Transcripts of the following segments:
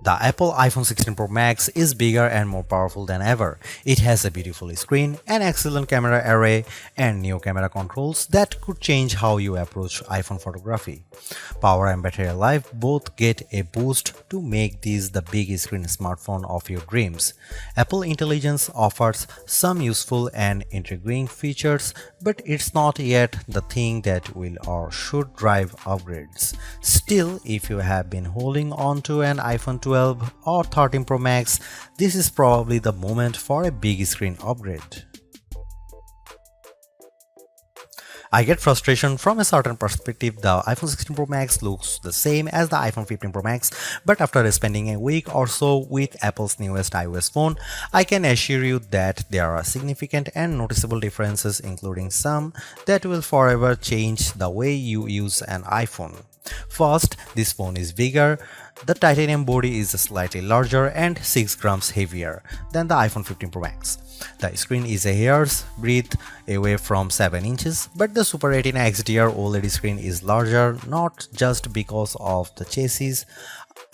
The Apple iPhone 16 Pro Max is bigger and more powerful than ever. It has a beautiful screen, an excellent camera array, and new camera controls that could change how you approach iPhone photography. Power and battery life both get a boost to make this the big screen smartphone of your dreams. Apple Intelligence offers some useful and intriguing features, but it's not yet the thing that will or should drive upgrades. Still, if you have been holding on to an iPhone 12 or 13 Pro Max, this is probably the moment for a big screen upgrade. I get frustration from a certain perspective. The iPhone 16 Pro Max looks the same as the iPhone 15 Pro Max, but after spending a week or so with Apple's newest iOS phone, I can assure you that there are significant and noticeable differences, including some that will forever change the way you use an iPhone. First, this phone is bigger. The titanium body is slightly larger and 6 grams heavier than the iPhone 15 Pro Max. The screen is a hair's breadth away from 7 inches, but the Super Retina XDR OLED screen is larger, not just because of the chassis.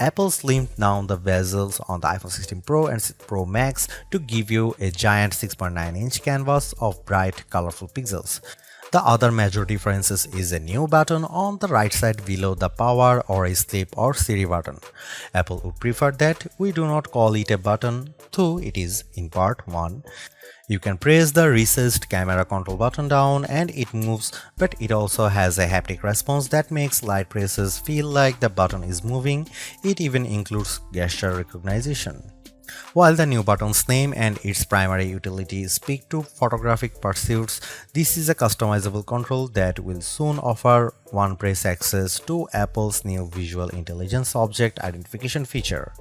Apple slimmed down the bezels on the iPhone 16 Pro and Pro Max to give you a giant 6.9-inch canvas of bright, colorful pixels. The other major difference is a new button on the right side below the power or a sleep or Siri button. Apple would prefer that we do not call it a button, though it is in part one. You can press the recessed camera control button down and it moves, but it also has a haptic response that makes light presses feel like the button is moving. It even includes gesture recognition. While the new button's name and its primary utility speak to photographic pursuits, this is a customizable control that will soon offer one-press access to Apple's new Visual Intelligence Object Identification feature.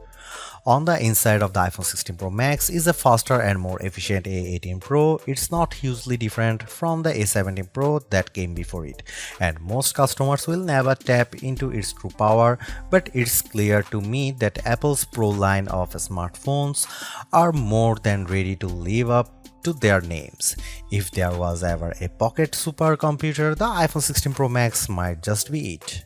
On the inside of the iPhone 16 Pro Max is a faster and more efficient A18 Pro. It's not hugely different from the A17 Pro that came before it, and most customers will never tap into its true power, but it's clear to me that Apple's Pro line of smartphones are more than ready to live up to their names. If there was ever a pocket supercomputer, the iPhone 16 Pro Max might just be it.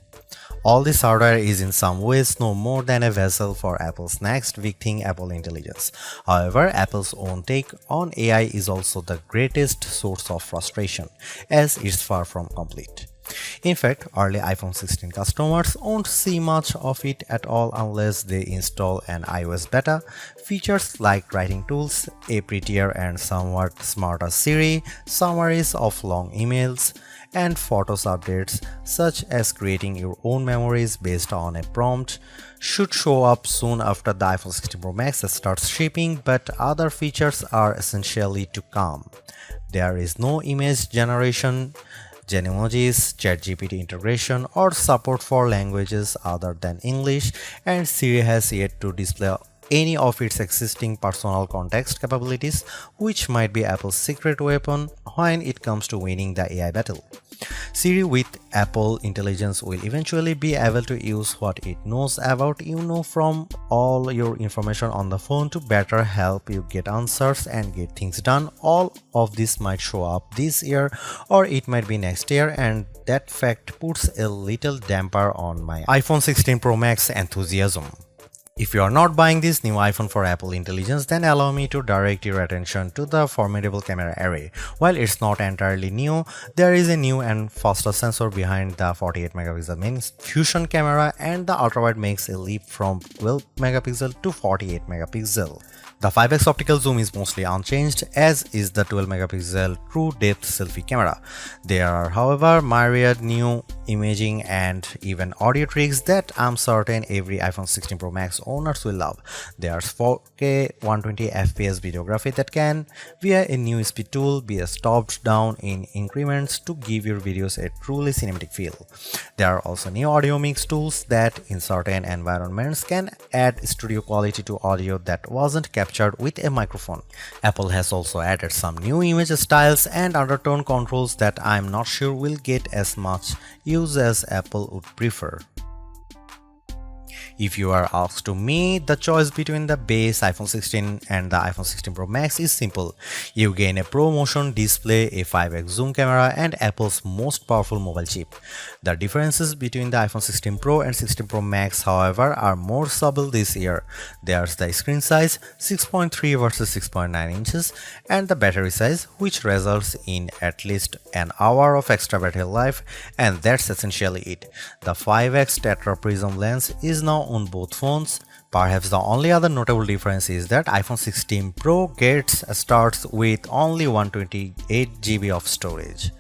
All this hardware is in some ways no more than a vessel for Apple's next big thing, Apple Intelligence. However, Apple's own take on AI is also the greatest source of frustration, as it's far from complete. In fact, early iPhone 16 customers won't see much of it at all unless they install an iOS beta. Features like writing tools, a prettier and somewhat smarter Siri, summaries of long emails, and Photos updates such as creating your own memories based on a prompt should show up soon after the iPhone 16 Pro Max starts shipping, but other features are essentially to come. There is no image generation, Genmojis, ChatGPT integration, or support for languages other than English, and Siri has yet to display any of its existing personal context capabilities, which might be Apple's secret weapon when it comes to winning the AI battle. Siri with Apple Intelligence will eventually be able to use what it knows about you from all your information on the phone to better help you get answers and get things done. All of this might show up this year or it might be next year, and that fact puts a little damper on my iPhone 16 Pro Max enthusiasm. If you are not buying this new iPhone for Apple Intelligence, then allow me to direct your attention to the formidable camera array. While it's not entirely new, there is a new and faster sensor behind the 48 megapixel main fusion camera, and the ultrawide makes a leap from 12 megapixel to 48 megapixel. The 5x optical zoom is mostly unchanged, as is the 12 megapixel true depth selfie camera. There are, however, myriad new imaging and even audio tricks that I'm certain every iPhone 16 Pro Max owners will love. There's 4K 120fps videography that can, via a new speed tool, be stopped down in increments to give your videos a truly cinematic feel. There are also new audio mix tools that in certain environments can add studio quality to audio that wasn't captured with a microphone. Apple has also added some new image styles and undertone controls that I'm not sure will get as much use as Apple would prefer. If you are asked to me, the choice between the base iPhone 16 and the iPhone 16 Pro Max is simple. You gain a Pro Motion display, a 5x zoom camera, and Apple's most powerful mobile chip. The differences between the iPhone 16 Pro and 16 Pro Max, however, are more subtle this year. There's the screen size, 6.3 versus 6.9 inches, and the battery size, which results in at least an hour of extra battery life, and that's essentially it. The 5x Tetra Prism lens is now on both phones. Perhaps the only other notable difference is that iPhone 16 Pro starts with only 128GB of storage.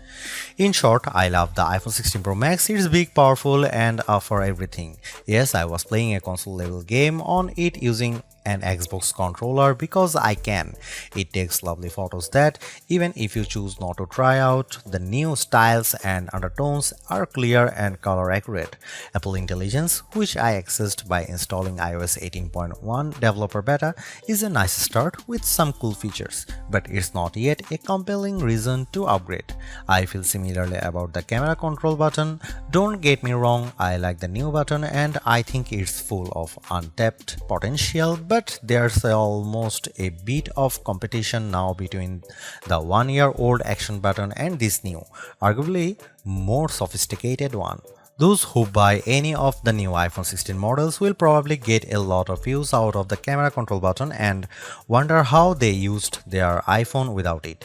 In short, I love the iPhone 16 Pro Max. It's big, powerful, and for everything. Yes, I was playing a console level game on it using an Xbox controller because I can. It takes lovely photos that, even if you choose not to try out, the new styles and undertones are clear and color accurate. Apple Intelligence, which I accessed by installing iOS 18.1 developer beta, is a nice start with some cool features, but it's not yet a compelling reason to upgrade. I feel similarly about the camera control button. Don't get me wrong, I like the new button and I think it's full of untapped potential, but there's almost a bit of competition now between the one-year-old action button and this new, arguably more sophisticated one. Those who buy any of the new iPhone 16 models will probably get a lot of use out of the camera control button and wonder how they used their iPhone without it.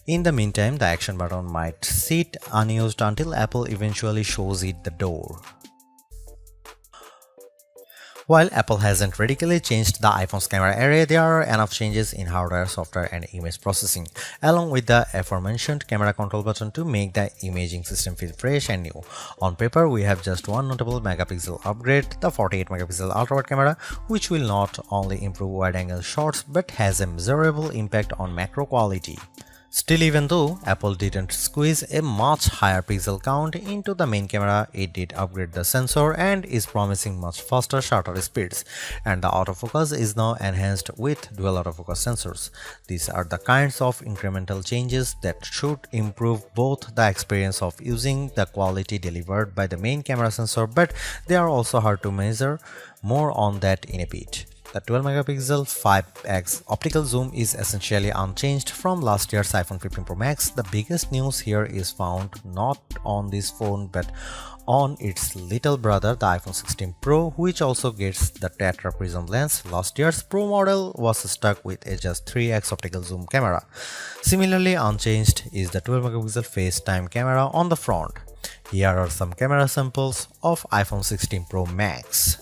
In the meantime, the action button might sit unused until Apple eventually shows it the door. While Apple hasn't radically changed the iPhone's camera array, there are enough changes in hardware, software, and image processing, along with the aforementioned camera control button to make the imaging system feel fresh and new. On paper, we have just one notable megapixel upgrade, the 48 megapixel ultra-wide camera, which will not only improve wide-angle shots but has a measurable impact on macro quality. Still, even though Apple didn't squeeze a much higher pixel count into the main camera, it did upgrade the sensor and is promising much faster shutter speeds, and the autofocus is now enhanced with dual autofocus sensors. These are the kinds of incremental changes that should improve both the experience of using the quality delivered by the main camera sensor, but they are also hard to measure. More on that in a bit. The 12 megapixel 5x optical zoom is essentially unchanged from last year's iPhone 15 Pro Max. The biggest news here is found not on this phone but on its little brother, the iPhone 16 Pro, which also gets the Tetra Prism lens. Last year's Pro model was stuck with a just 3x optical zoom camera. Similarly unchanged is the 12 megapixel FaceTime camera on the front. Here are some camera samples of iPhone 16 Pro Max.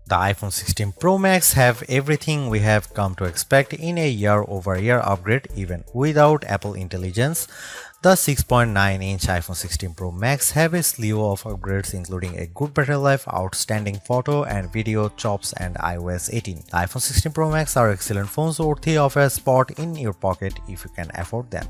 The iPhone 16 Pro Max have everything we have come to expect in a year-over-year upgrade even without Apple Intelligence. The 6.9-inch iPhone 16 Pro Max have a slew of upgrades including a good battery life, outstanding photo and video chops, and iOS 18. The iPhone 16 Pro Max are excellent phones worthy of a spot in your pocket if you can afford them.